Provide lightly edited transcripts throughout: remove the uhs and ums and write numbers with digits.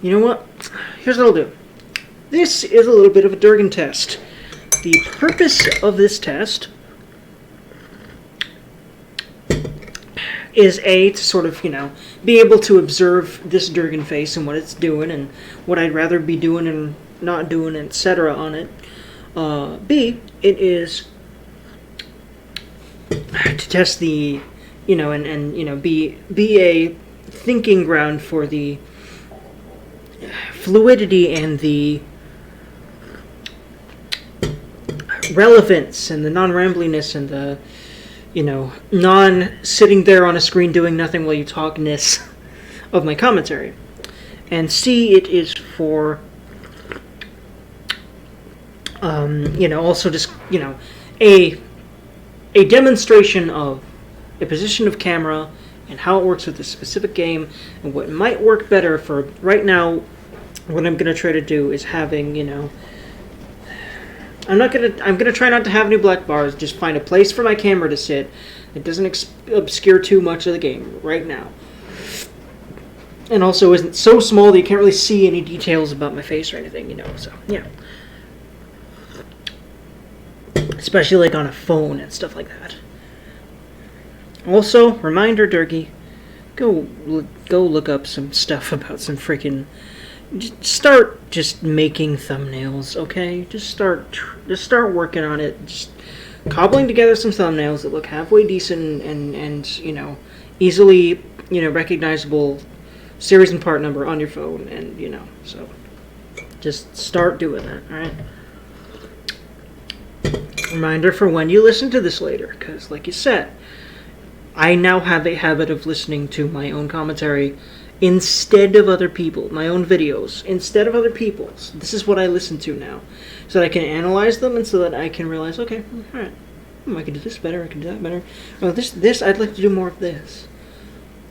You know what? Here's what I'll do. This is a little bit of a Durgan test. The purpose of this test is to sort of, be able to observe this Durgan face and what it's doing and what I'd rather be doing and not doing, etc. on it. B, it is to test the, be a thinking ground for the fluidity and the relevance and the non-rambliness and the, non-sitting there on a screen doing nothing while you talk-ness of my commentary. And C, it is for, also just, a demonstration of a position of camera and how it works with a specific game and what might work better for right now. What I'm going to try to do is having, I'm going to try not to have any black bars, just find a place for my camera to sit that doesn't obscure too much of the game right now. And also isn't so small that you can't really see any details about my face or anything, so, yeah. Especially, like, on a phone and stuff like that. Also, reminder, Durkee, go look up some stuff about some freaking... Start just making thumbnails, okay? Just start working on it. Just cobbling together some thumbnails that look halfway decent and easily, recognizable series and part number on your phone, and, so just start doing that, alright? Reminder for when you listen to this later, because, like you said, I now have a habit of listening to my own commentary instead of other people, my own videos, instead of other people's. This is what I listen to now, so that I can analyze them and so that I can realize, okay, alright, I can do this better, I can do that better. Oh, this, I'd like to do more of this.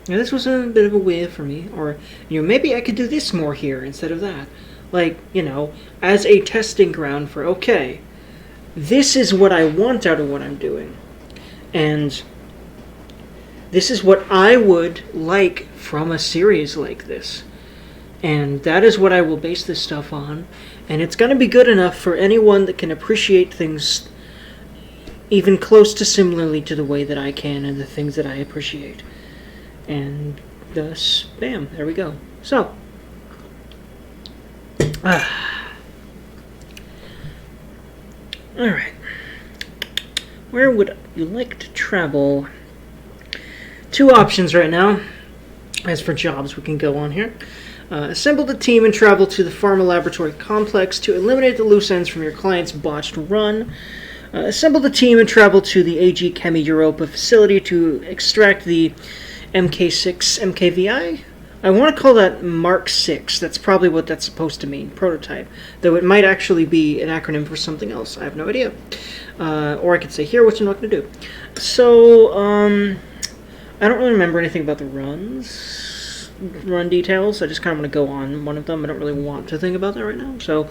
Now, this was a bit of a whiff for me, or, maybe I could do this more here instead of that. Like, as a testing ground for, okay, this is what I want out of what I'm doing. And this is what I would like from a series like this. And that is what I will base this stuff on. And it's going to be good enough for anyone that can appreciate things even close to similarly to the way that I can and the things that I appreciate. And thus, bam, there we go. So, alright. Where would you like to travel? Two options right now. As for jobs, we can go on here. Assemble the team and travel to the pharma laboratory complex to eliminate the loose ends from your client's botched run. Assemble the team and travel to the AG Chemi Europa facility to extract the MK6 MKVI? I want to call that Mark 6. That's probably what that's supposed to mean, prototype. Though it might actually be an acronym for something else. I have no idea. Or I could say here, what you're not going to do. So, I don't really remember anything about the run details. I just kind of want to go on one of them. I don't really want to think about that right now. So,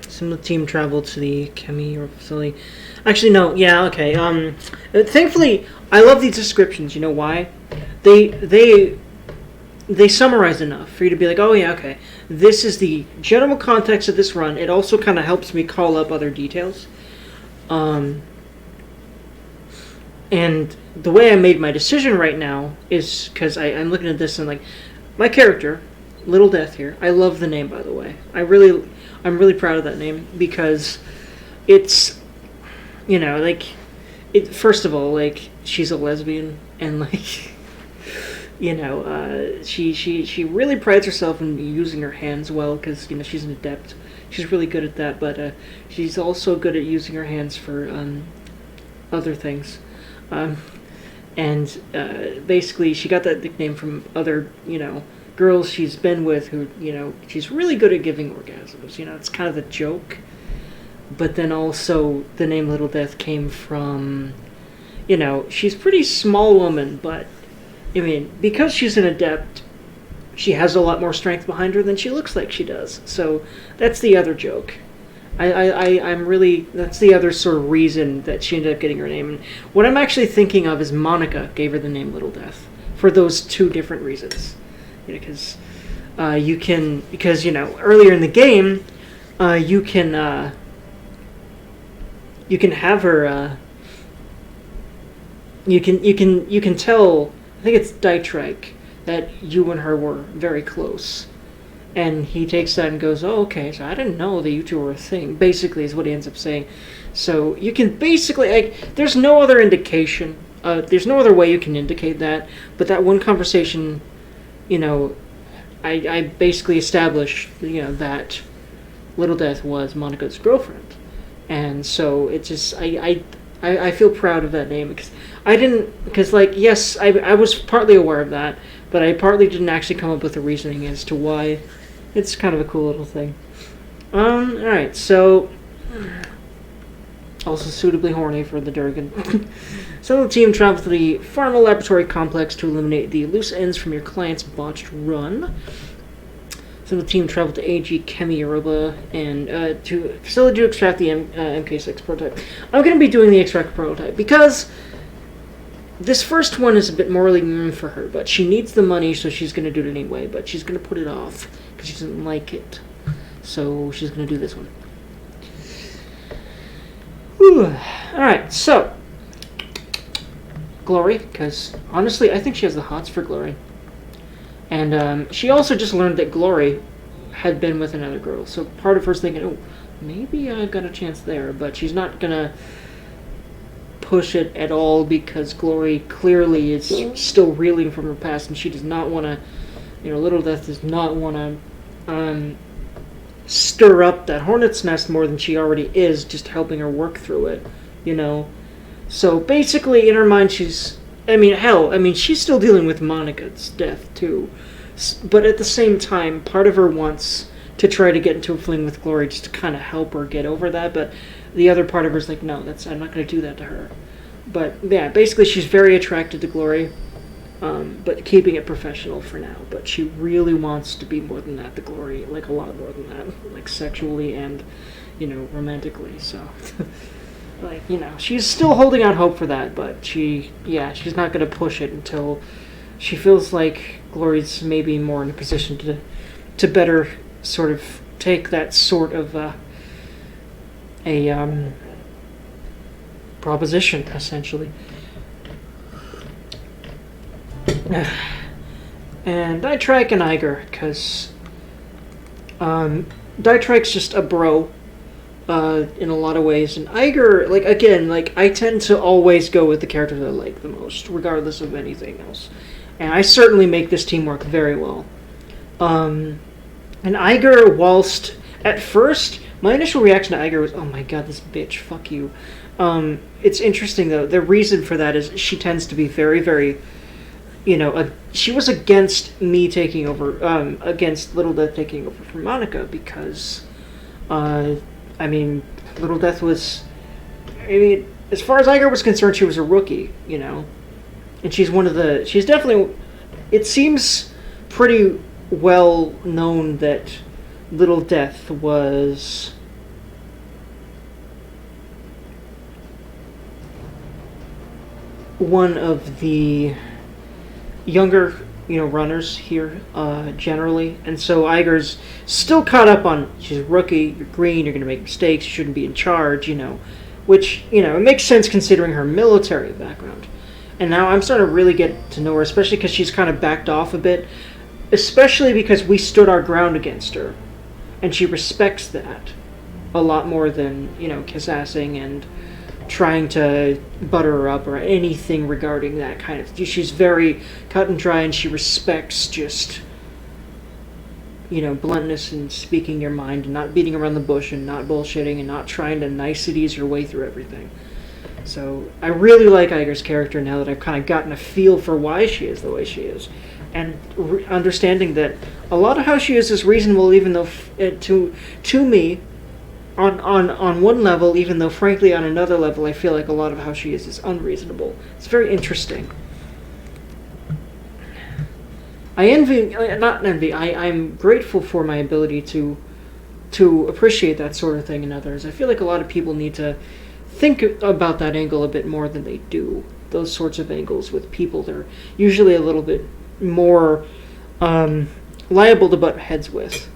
some of the team traveled to the Chemi facility. Actually, no. Yeah, okay. Thankfully, I love these descriptions. You know why? They summarize enough for you to be like, oh yeah, okay. This is the general context of this run. It also kind of helps me call up other details. And the way I made my decision right now is because I'm looking at this and like my character, Little Death here. I love the name, by the way. I'm really proud of that name because it's, first of all, like, she's a lesbian and like, she really prides herself in using her hands well because, she's an adept. She's really good at that, but she's also good at using her hands for other things. Basically, she got that nickname from other, girls she's been with who, she's really good at giving orgasms. It's kind of the joke. But then also, the name Little Death came from, she's a pretty small woman, but, because she's an adept, she has a lot more strength behind her than she looks like she does. So, that's the other joke. That's the other sort of reason that she ended up getting her name. And what I'm actually thinking of is Monica gave her the name Little Death for those two different reasons. Because earlier in the game, you can have her. You can tell. I think it's Dietrich that you and her were very close. And he takes that and goes, oh, okay, so I didn't know that you two were a thing, basically, is what he ends up saying. So you can basically, there's no other indication, there's no other way you can indicate that, but that one conversation, I basically established, that Little Death was Monica's girlfriend. And so it just, I feel proud of that name, because yes, I was partly aware of that, but I partly didn't actually come up with a reasoning as to why. It's kind of a cool little thing. Alright, so... Also suitably horny for the Durgan. So the team travel to the Pharma Laboratory Complex to eliminate the loose ends from your client's botched run. So the team travel to AG Chemi Europa and to facility to extract the MK6 prototype. I'm going to be doing the extract prototype because... This first one is a bit morally for her, but she needs the money, so she's going to do it anyway, but she's going to put it off because she doesn't like it. So she's going to do this one. Alright, so Glory, because honestly, I think she has the hots for Glory. And she also just learned that Glory had been with another girl, so part of her's thinking, oh, maybe I've got a chance there, but she's not going to push it at all because Glory clearly is still reeling from her past, and she does not want to, Little Death does not want to stir up that hornet's nest more than she already is, just helping her work through it, So basically, in her mind, she's still dealing with Monica's death too, but at the same time, part of her wants to try to get into a fling with Glory just to kind of help her get over that, but the other part of her is like, no, I'm not going to do that to her. But yeah, basically she's very attracted to Glory, but keeping it professional for now. But she really wants to be more than that, the Glory, like a lot more than that, like sexually and, romantically. So, she's still holding out hope for that, but she's not going to push it until she feels like Glory's maybe more in a position to better sort of take that sort of a proposition, essentially. And Dietrich and Iger, because Dietrich's just a bro in a lot of ways, and Iger, I tend to always go with the characters I like the most, regardless of anything else. And I certainly make this team work very well. And Iger, whilst at first, my initial reaction to Iger was, oh my god, this bitch, fuck you. It's interesting, though. The reason for that is she tends to be very, very, she was against me taking over, against Little Death taking over from Monica, because, Little Death was, as far as Iger was concerned, she was a rookie, and she's definitely, it seems pretty well known that Little Death was one of the younger, runners here, generally. And so Iger's still caught up on, she's a rookie, you're green, you're going to make mistakes, you shouldn't be in charge, which, it makes sense considering her military background. And now I'm starting to really get to know her, especially because she's kind of backed off a bit, especially because we stood our ground against her. And she respects that a lot more than, kiss-assing and trying to butter her up or anything regarding that kind of thing. She's very cut and dry, and she respects just, bluntness and speaking your mind and not beating around the bush and not bullshitting and not trying to niceties your way through everything. So I really like Iger's character now that I've kind of gotten a feel for why she is the way she is. And understanding that a lot of how she is reasonable, even though to me, on one level, even though frankly on another level, I feel like a lot of how she is unreasonable. It's very interesting. I'm grateful for my ability to appreciate that sort of thing in others. I feel like a lot of people need to think about that angle a bit more than they do. those sorts of angles with people they're usually a little bit more liable to butt heads with.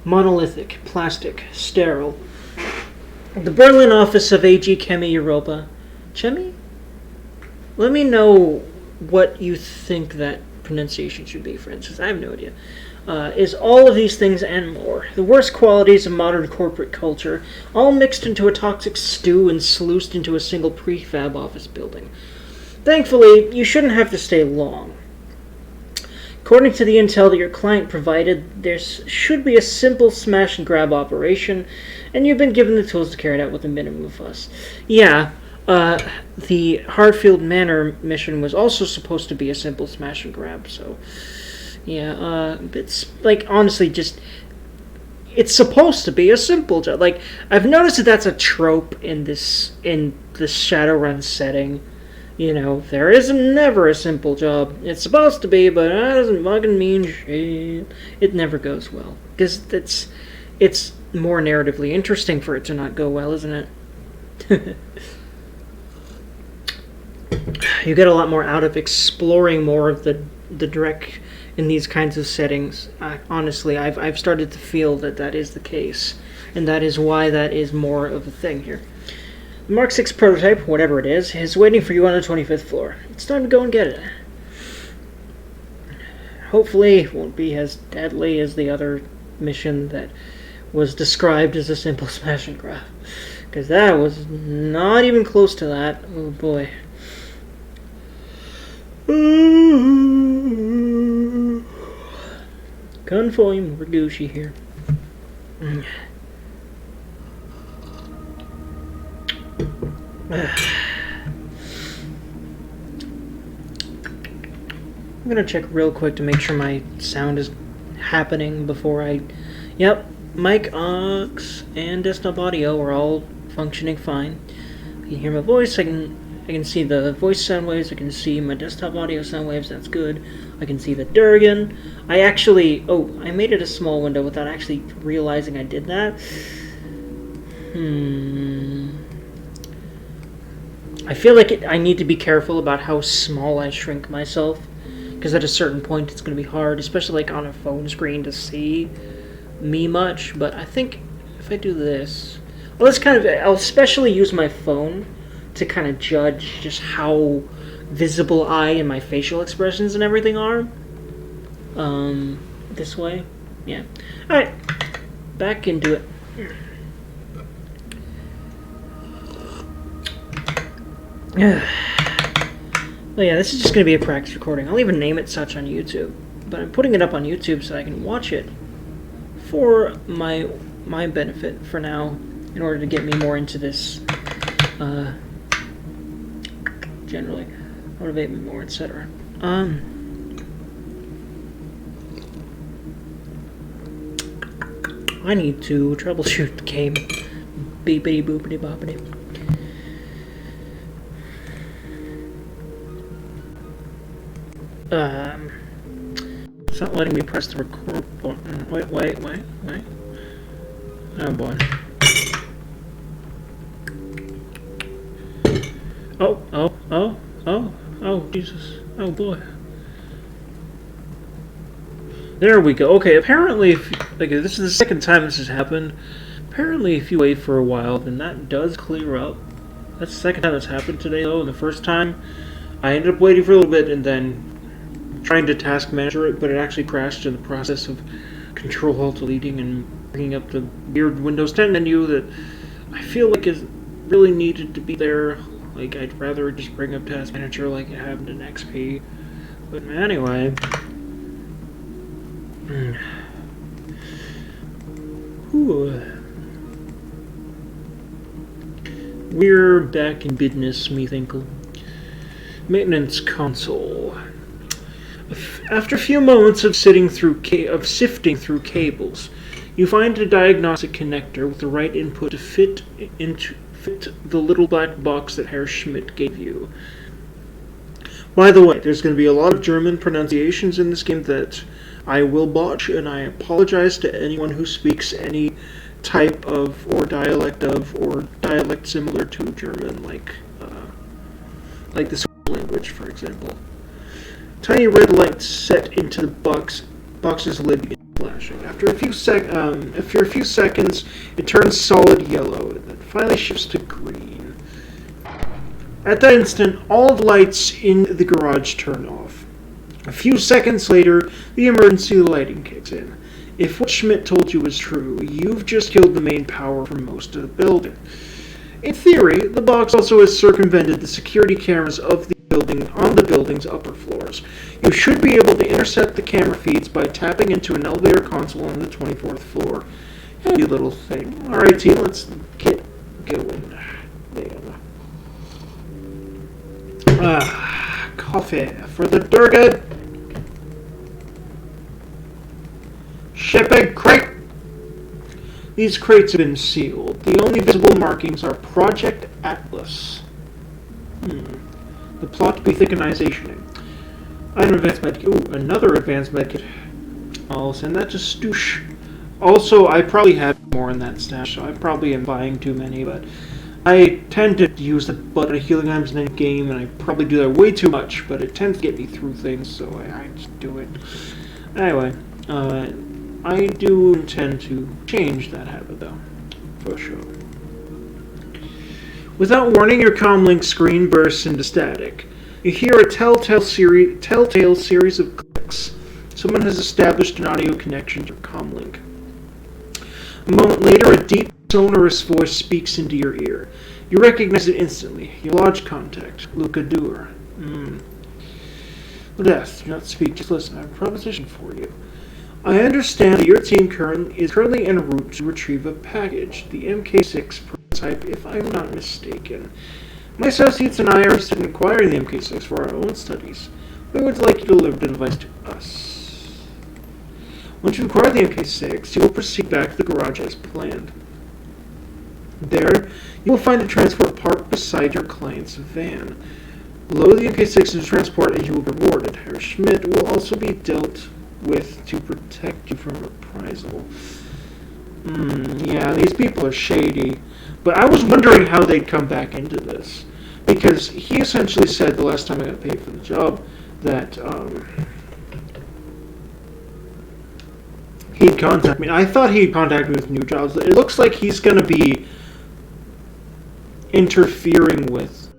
Monolithic, plastic, sterile. The Berlin office of AG Chemie Europa. Chemie? Let me know what you think that pronunciation should be, for instance. I have no idea. Is all of these things and more. The worst qualities of modern corporate culture, all mixed into a toxic stew and sluiced into a single prefab office building. Thankfully, you shouldn't have to stay long. According to the intel that your client provided, there should be a simple smash and grab operation, and you've been given the tools to carry it out with a minimum of fuss. Yeah, the Hartfield Manor mission was also supposed to be a simple smash and grab, so yeah, it's like honestly just it's supposed to be a simple job. Like I've noticed that that's a trope in the Shadowrun setting. You know, there is never a simple job. It's supposed to be, but that doesn't fucking mean shit. It never goes well. Because it's more narratively interesting for it to not go well, isn't it? You get a lot more out of exploring more of the direct in these kinds of settings. Honestly, I've started to feel that is the case. And that is why that is more of a thing here. The Mark 6 prototype, whatever it is waiting for you on the 25th floor. It's time to go and get it. Hopefully it won't be as deadly as the other mission that was described as a simple smash and grab. Because that was not even close to that. Oh boy. Confoy, we're Gucci here. I'm gonna check real quick to make sure my sound is happening before I... Yep, mic, aux, and desktop audio are all functioning fine. You can hear my voice, I can see the voice sound waves, I can see my desktop audio sound waves, that's good. I can see the Durgan. I actually... Oh, I made it a small window without actually realizing I did that. I feel like I need to be careful about how small I shrink myself, because at a certain point it's going to be hard, especially like on a phone screen, to see me much. But I think if I do this, well, that's kind of, I'll especially use my phone to kind of judge just how visible I and my facial expressions and everything are. This way, yeah. All right, back into it. Well, yeah, this is just going to be a practice recording. I'll even name it such on YouTube. But I'm putting it up on YouTube so I can watch it for my benefit for now, in order to get me more into this, generally. Motivate me more, etc. I need to troubleshoot the game. Beepity boopity boppity. It's not letting me press the record button. Wait. Oh boy. Oh, Jesus. Oh boy. There we go. Okay, apparently, this is the second time this has happened. Apparently, if you wait for a while, then that does clear up. That's the second time that's happened today, though. And the first time, I ended up waiting for a little bit and then trying to task manager it, but it actually crashed in the process of Control-Alt-Deleting and bringing up the weird Windows 10 menu that I feel like is really needed to be there. Like, I'd rather just bring up Task Manager like it happened in XP. But anyway. We're back in business, methinkle. Maintenance console. After a few moments of sifting through cables, you find a diagnostic connector with the right input to fit the little black box that Herr Schmidt gave you. By the way, there's going to be a lot of German pronunciations in this game that I will botch, and I apologize to anyone who speaks any type of, or dialect of, or dialect similar to German, like the language, for example. Tiny red lights set into the box's lid begin flashing. After a few seconds, it turns solid yellow, and then finally shifts to green. At that instant, all the lights in the garage turn off. A few seconds later, the emergency lighting kicks in. If what Schmidt told you was true, you've just killed the main power for most of the building. In theory, the box also has circumvented the security cameras of the building on the building's upper floors. You should be able to intercept the camera feeds by tapping into an elevator console on the 24th floor. Handy little thing. Alright, team, let's get going. Coffee for the Durga. Shipping crate. These crates have been sealed. The only visible markings are Project Atlas. The plot to be thickenizationing. Item advanced medkit. Ooh, another advanced medkit. I'll send that to Stoosh. Also, I probably have more in that stash, so I probably am buying too many, but I tend to use the butt of healing items in the game, and I probably do that way too much, but it tends to get me through things, so I just do it. Anyway, I do intend to change that habit, though, for sure. Without warning, your comlink screen bursts into static. You hear a telltale series of clicks. Someone has established an audio connection to your comlink. A moment later, a deep, sonorous voice speaks into your ear. You recognize it instantly. Your lodge contact, Luca Dewar. Death, do not speak, just listen. I have a proposition for you. I understand that your team is currently en route to retrieve a package, the MK6 prototype, if I'm not mistaken. My associates and I are interested in acquiring the MK6 for our own studies. We would like you to deliver the device to us. Once you acquire the MK6, you will proceed back to the garage as planned. There, you will find a transport parked beside your client's van. Load the MK6 into transport and you will be rewarded. Herr Schmidt will also be dealt with to protect you from reprisal. Yeah, these people are shady. But I was wondering how they'd come back into this. Because he essentially said the last time I got paid for the job that he'd contact me. I thought he'd contact me with new jobs. It looks like he's going to be interfering with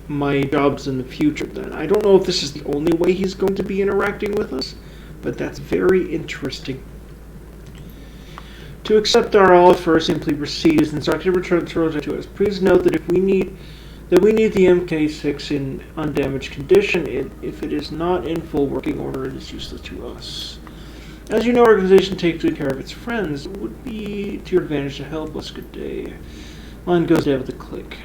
my jobs in the future then. I don't know if this is the only way he's going to be interacting with us, but that's very interesting. To accept our offer, simply proceed as instructed to return the project to us. Please note that we need the MK6 in undamaged condition. If it is not in full working order, it is useless to us. As you know, our organization takes good care of its friends. It would be to your advantage to help us. Good day. Line goes down with a click.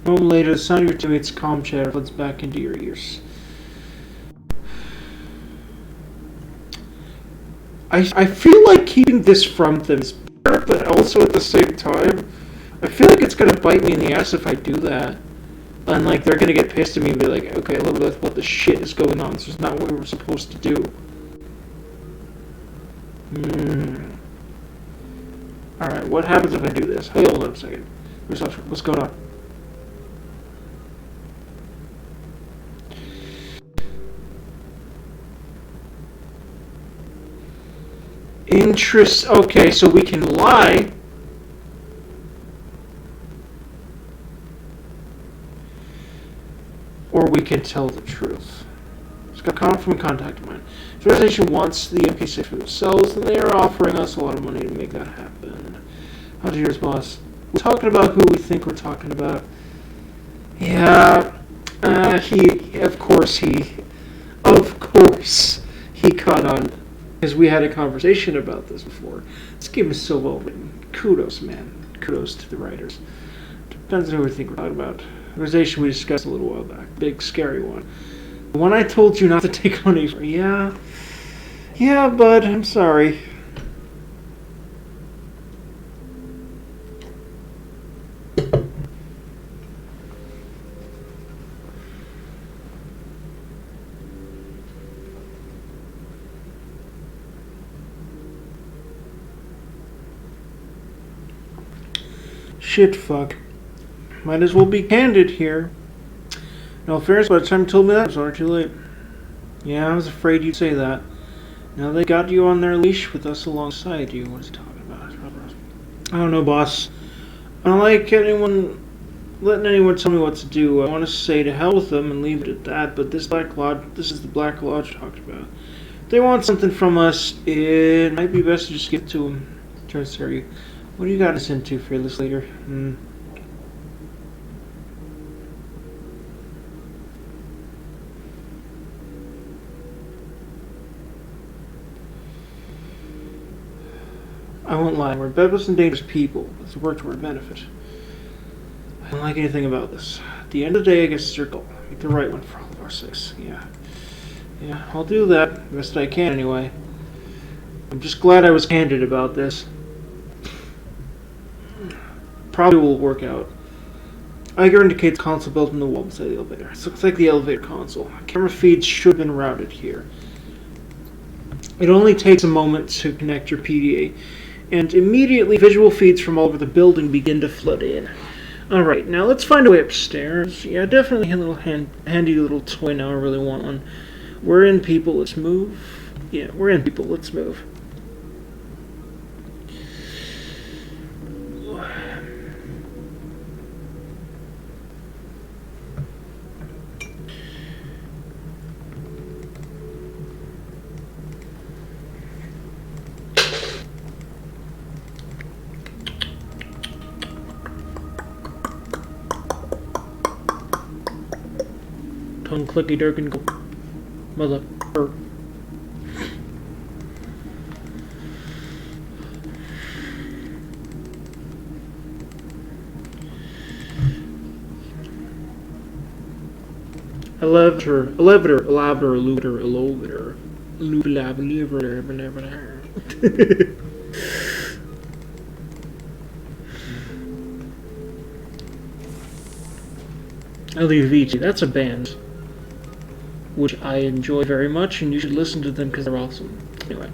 A moment later, the sound of your teammates' calm chatter floods back into your ears. I feel like keeping this from them is better, but also at the same time, I feel like it's going to bite me in the ass if I do that. And like, they're going to get pissed at me and be like, okay, look, what the shit is going on? This is not what we were supposed to do. Alright, what happens if I do this? Hey, hold on a second. What's going on? Okay, so we can lie. Or we can tell the truth. It's got a comment from a contact of mine. The organization wants the MK6 for themselves, and they are offering us a lot of money to make that happen. How's yours, boss? We're talking about who we think we're talking about. Yeah, of course he caught on, because we had a conversation about this before. This game is so well written. Kudos, man. Kudos to the writers. Depends on who we think we're talking about. The organization we discussed a little while back. Big, scary one. The one I told you not to take money for. Yeah, bud, I'm sorry. Shit, fuck. Might as well be candid here. In all fairness, by the time you told me that, it was already too late. Yeah, I was afraid you'd say that. Now they got you on their leash with us alongside you. What is he talking about? I don't know, boss. I don't like letting anyone tell me what to do. I want to say to hell with them and leave it at that, but this is the Black Lodge talked about. If they want something from us, it might be best to just give it to them. Tertiary. What do you got us into, fearless leader? I won't lie, we're bedless and dangerous people. Let's work to our benefit. I don't like anything about this. At the end of the day, I guess it's your goal. Make the right one for all of our sakes. Yeah, I'll do that. Best I can, anyway. I'm just glad I was candid about this. Probably will work out. Iger indicates console built in the wall beside the elevator. This looks like the elevator console. Camera feeds should have been routed here. It only takes a moment to connect your PDA, and immediately visual feeds from all over the building begin to flood in. Alright, now let's find a way upstairs. Yeah, definitely a little handy little toy now. I really want one. We're in, people, let's move. Yeah, we're in, people, let's move. Tongue clicky dirk and go. Mother. Elevator. Vici, that's a band which I enjoy very much, and you should listen to them because they're awesome. Anyway.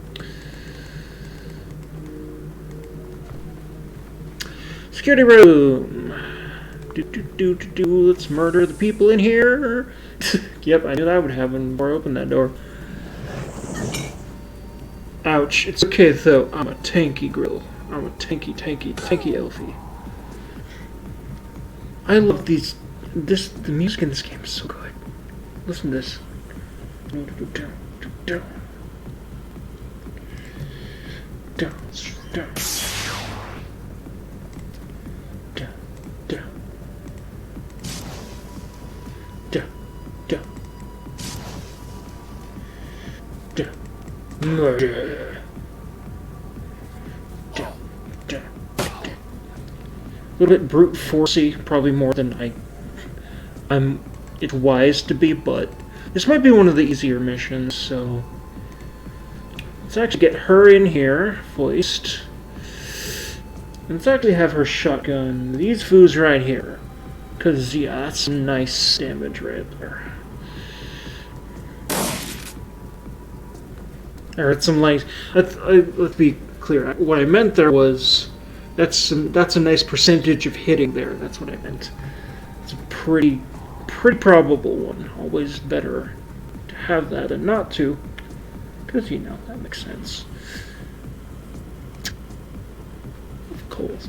Security room. Let's murder the people in here. Yep, I knew that would happen before I opened that door. Ouch. It's okay, though. I'm a tanky grill. I'm a tanky elfie. I love these... The music in this game is so good. Listen to this. Murder. A little bit brute forcey, probably more than it's wise to be, but this might be one of the easier missions, so let's actually get her in here, foist. And let's actually have her shotgun these foos right here. Because, yeah, that's some nice damage right there. I heard some light. Let's be clear. What I meant there was that's a nice percentage of hitting there. That's what I meant. It's a pretty probable one. Always better to have that than not to, because you know that makes sense. Of course.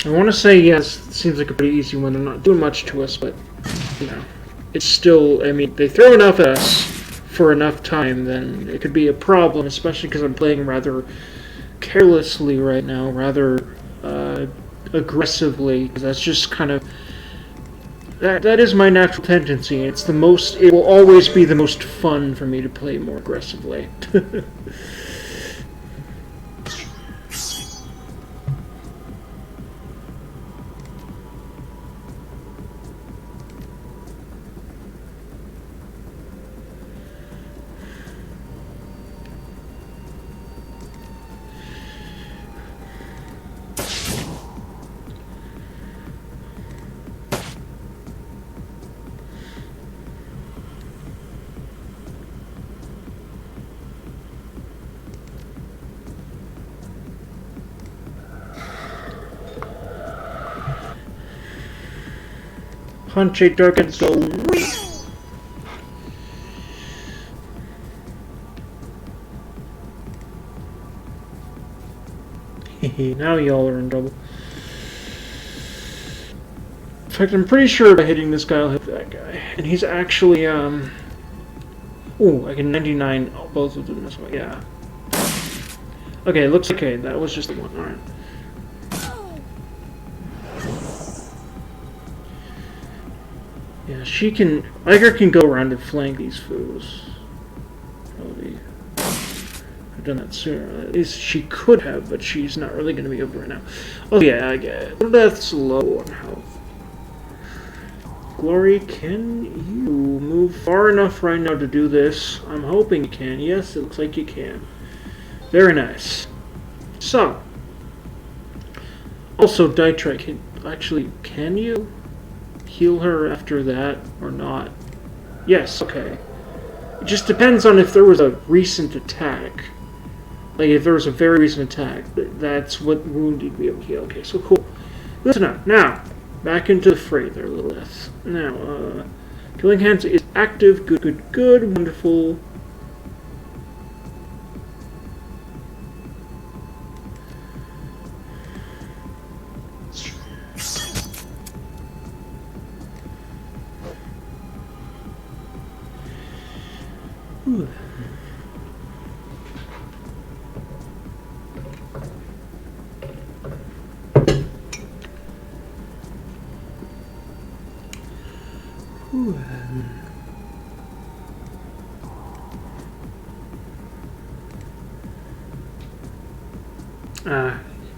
I want to say yes, it seems like a pretty easy one. They're not doing much to us, but you know, it's still. I mean, they throw enough at us for enough time, then it could be a problem. Especially because I'm playing rather carelessly right now, rather aggressively. Because that's just kind of that is my natural tendency. It's the most. It will always be the most fun for me to play more aggressively. punch a dark and go. Whee! Now y'all are in trouble. In fact, I'm pretty sure by hitting this guy, I'll hit that guy. And he's actually, ooh, I can 99 both of them this way, yeah. Okay, looks okay, that was just the one, alright. Yeah, she can, Iger can go around and flank these fools. Probably. I've done that sooner. At least she could have, but she's not really going to be over right now. Oh yeah, I get it. That's low on health. Glory, can you move far enough right now to do this? I'm hoping you can. Yes, it looks like you can. Very nice. So, also Dietrich, actually, can you heal her after that or not? Yes, okay. It just depends on if there was a recent attack. Like, if there was a very recent attack, that's what wound you'd be able to heal. Okay, so cool. Listen up. Now, back into the fray there, Lilith. Now, Killing Hands is active. Good, good, good. Wonderful. Ooh.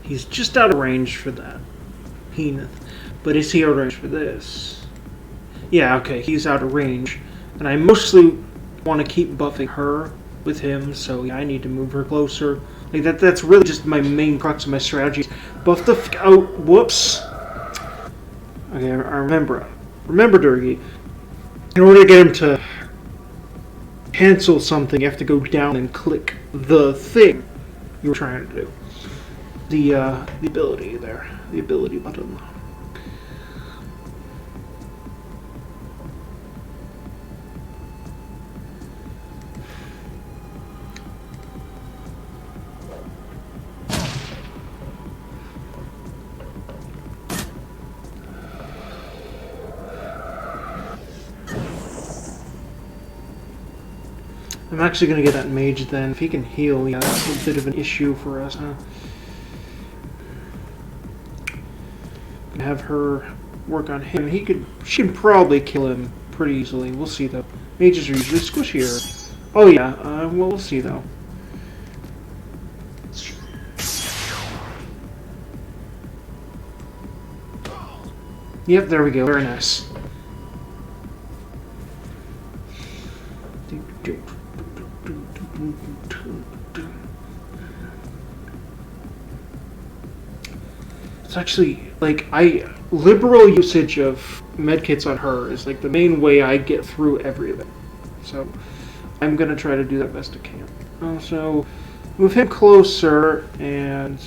He's just out of range for that. Peneth. But is he out of range for this? Yeah, okay, he's out of range. And I mostly want to keep buffing her with him, so yeah, I need to move her closer. Like that's really just my main crux of my strategy. Buff the f out. Whoops. Okay, I remember. Remember, Durgi. In order to get him to cancel something, you have to go down and click the thing you were trying to do. The ability there. The ability button. I'm actually going to get that mage then. If he can heal, yeah, that's a bit of an issue for us, huh? Have her work on him. She can probably kill him pretty easily. We'll see though. Mages are usually squishier. Oh yeah, well we'll see though. Yep, there we go. Very nice. It's actually, like, liberal usage of medkits on her is, like, the main way I get through everything. So, I'm gonna try to do that best I can. Also, move him closer, and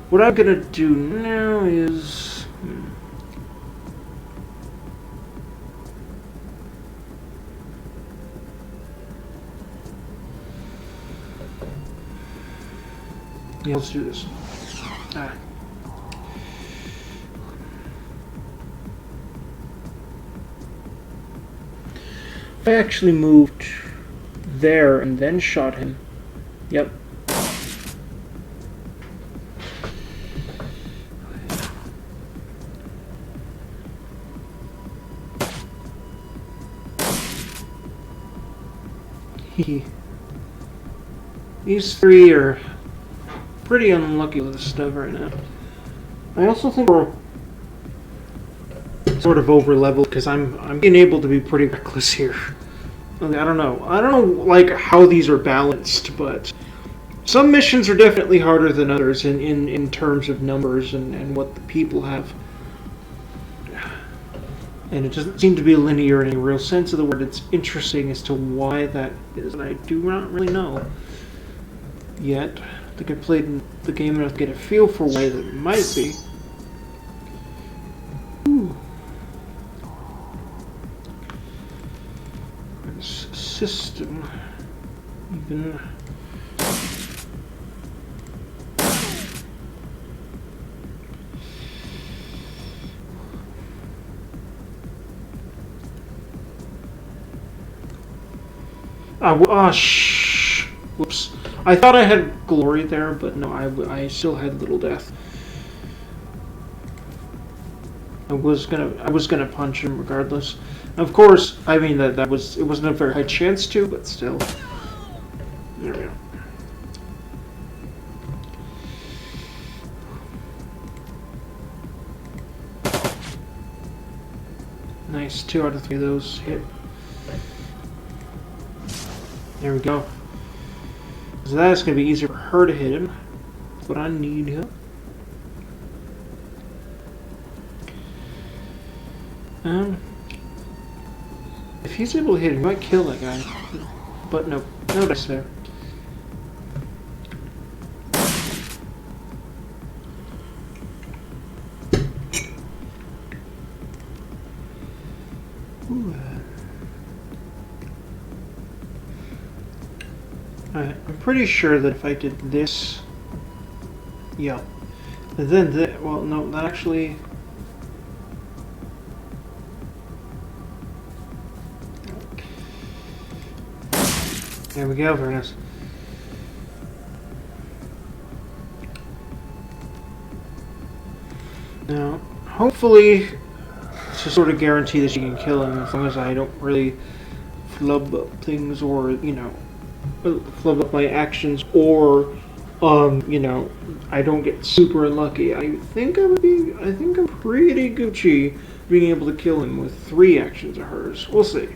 what I'm gonna do now is... Yeah, let's do this. If I actually moved there and then shot him. Yep. These three are pretty unlucky with this stuff right now. I also think we're sort of over leveled because I'm being able to be pretty reckless here. I don't know, like how these are balanced, but some missions are definitely harder than others in terms of numbers and what the people have. And it doesn't seem to be linear in any real sense of the word. It's interesting as to why that is, and I do not really know yet. I think I played the game enough to get a feel for why that might be. Ooh. system even... Whoops. I thought I had glory there, but no, I still had little death. I was gonna punch him regardless. Of course, I mean it wasn't a very high chance to, but still. There we go. Nice, 2 out of 3 of those hit. There we go. So that's going to be easier for her to hit him. That's what I need here. If he's able to hit him, he might kill that guy. But no, no dice there. Alright, I'm pretty sure that if I did this... Yeah. And then that... Well, no, that actually... There we go, very nice. Now, hopefully, to sort of guarantee that you can kill him as long as I don't really flub up things or, you know, flub up my actions or, you know, I don't get super unlucky. I think I'm pretty Gucci being able to kill him with 3 actions of hers. We'll see.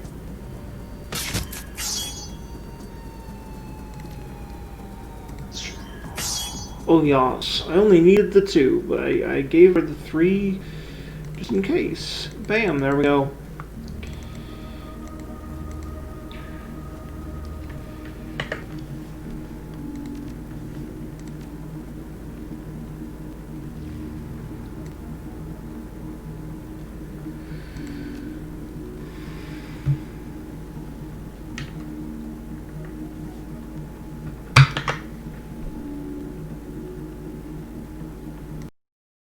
Oh yes, I only needed the 2, but I gave her the 3 just in case. Bam, there we go.